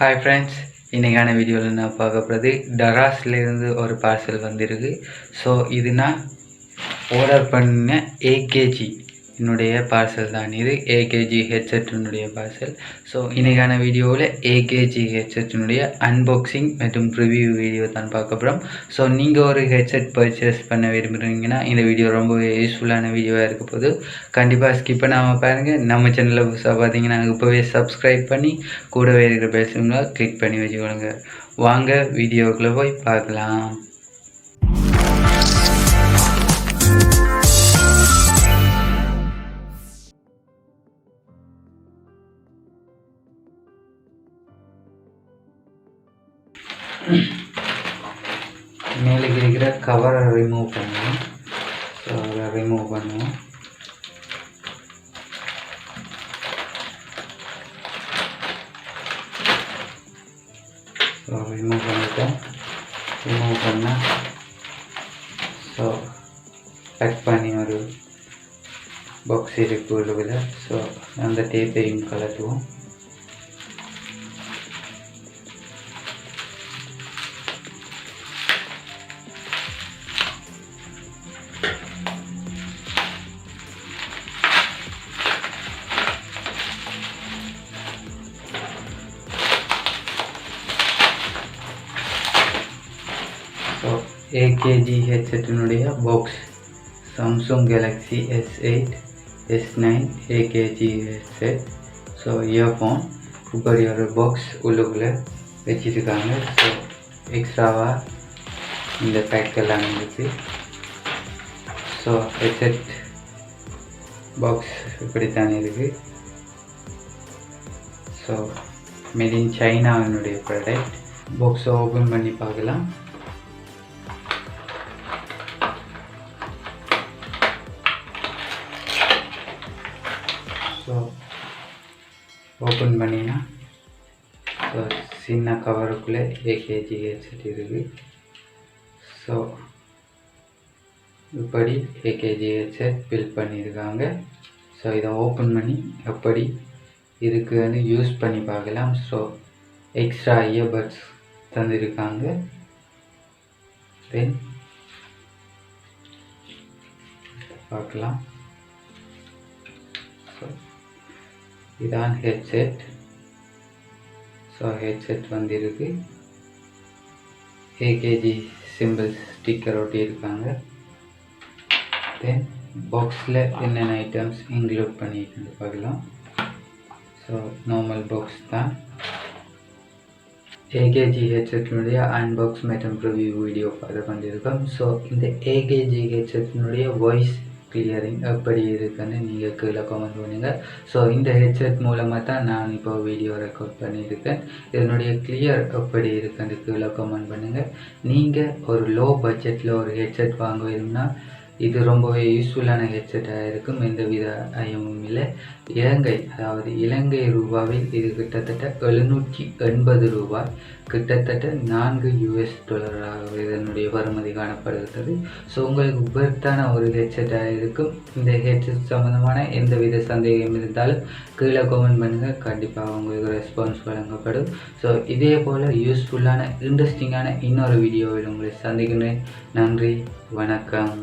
Hi friends, இன்றைக்கான வீடியோவில் நான் பார்க்க போகிறது டராஸ்லேருந்து ஒரு பார்சல் வந்திருக்கு. ஸோ இது நான் ஆர்டர் பண்ண ஏகேஜி என்னுடைய பார்சல் தான். இது ஏகேஜி ஹெட்செட்டினுடைய பார்சல். ஸோ இன்றைக்கான வீடியோவில் ஏகேஜி ஹெட்செட்டினுடைய அன்பாக்சிங் மற்றும் ரிவ்யூ வீடியோ தான் பார்க்க போகிறோம். ஸோ நீங்கள் ஒரு ஹெட்செட் பர்ச்சேஸ் பண்ண விரும்புகிறீங்கன்னா இந்த வீடியோ ரொம்ப யூஸ்ஃபுல்லான வீடியோவாக இருக்க போது கண்டிப்பாக ஸ்கிப் பண்ணாமல் பாருங்கள். நம்ம சேனலில் புதுசாக பார்த்தீங்கன்னா இப்போவே சப்ஸ்கிரைப் பண்ணி கூடவே இருக்கிற பெல் சிம்பலை கிளிக் பண்ணி வச்சுக்கோங்க. வாங்க வீடியோக்குள்ளே போய் பார்க்கலாம். மேலே இருக்கிற கவரை ரிமூவ் பண்ணுவோம். ஸோ அதை ரிமூவ் பண்ணுவோம். ஸோ ரிமூவ் பண்ணிட்டோம். ரிமூவ் பண்ணால் ஸோ கட் பண்ணி ஒரு பாக்ஸ் இருக்கு உள்ளுக்குள்ள. ஸோ அந்த டேப்பையும் கலட்டுவோம். ஸோ ஏகேஜி ஹெட்செட்டினுடைய box Samsung Galaxy S8 S9 AKG headset. So earphone இப்படி ஒரு பாக்ஸ் உள்ளுக்குள்ளே வச்சுருக்காங்க. ஸோ எக்ஸ்ட்ராவாக இந்த பேக்கெல்லாம் இருக்குது. ஸோ ஹெட்செட் பாக்ஸ் இப்படித்தான் இருக்குது. ஸோ மேட் இன் சைனாவினுடைய ப்ராடக்ட். பாக்ஸை ஓப்பன் பண்ணி பார்க்கலாம். ஸோ ஓப்பன் பண்ணினா ஸோ சின்ன கவருக்குள்ளே ஏகேஜி ஹெட்செட் இருக்குது. ஸோ இப்படி ஏகேஜி ஹெட்செட் பில்ட் பண்ணியிருக்காங்க. ஸோ இதை ஓப்பன் பண்ணி எப்படி இருக்குன்னு யூஸ் பண்ணி பார்க்கலாம். ஸோ எக்ஸ்ட்ரா இயர்பட்ஸ் தந்திருக்காங்க. தென் பார்க்கலாம். ஸோ இதான் ஹெட்செட். ஸோ ஹெட்செட் வந்திருக்கு. ஏகேஜி சிம்பிள் ஸ்டிக்கர் ஒட்டி இருக்காங்க. தென் பாக்ஸில் என்னென்ன ஐட்டம்ஸ் இன்க்ளூட் பண்ணிட்டு பார்க்கலாம். ஸோ நார்மல் பாக்ஸ் தான். ஏகேஜி ஹெட்செட்டினுடைய அன்பாக்ஸ் மற்றும் ரிவ்யூ வீடியோ பார்த்து கொண்டிருக்கோம். ஸோ இந்த ஏகேஜி ஹெட்செட்டினுடைய வாய்ஸ் கிளியரிங் எப்படி இருக்குன்னு நீங்கள் கீழே கமெண்ட் பண்ணுங்கள். ஸோ இந்த ஹெட்செட் மூலமாக தான் நான் இப்போ வீடியோ ரெக்கார்ட் பண்ணியிருக்கேன். இதனுடைய கிளியர் எப்படி இருக்குன்னு கீழே கமெண்ட் பண்ணுங்கள். நீங்கள் ஒரு லோ பட்ஜெட்டில் ஒரு ஹெட்செட் வாங்க வேணும்னா இது ரொம்பவே யூஸ்ஃபுல்லான ஹெட்செட்டாக இருக்கும். எந்தவித ஐயமும் இல்லை. இலங்கை ரூபாவில் இது கிட்டத்தட்ட 780 ரூபாய், கிட்டத்தட்ட $4 இதனுடைய வருமதி காணப்படுகிறது. ஸோ உங்களுக்கு பெர்த்தான ஒரு ஹெட்செட்டாக இருக்கும். இந்த ஹெட்செட் சம்மந்தமான எந்தவித சந்தேகம் இருந்தாலும் கீழே கமெண்ட் பண்ணுங்கள். கண்டிப்பாக உங்களுக்கு ரெஸ்பான்ஸ் வழங்கப்படும். ஸோ இதே போல் யூஸ்ஃபுல்லான இன்ட்ரெஸ்டிங்கான இன்னொரு வீடியோவில் உங்களை சந்திக்கிறேன். நன்றி, வணக்கம்.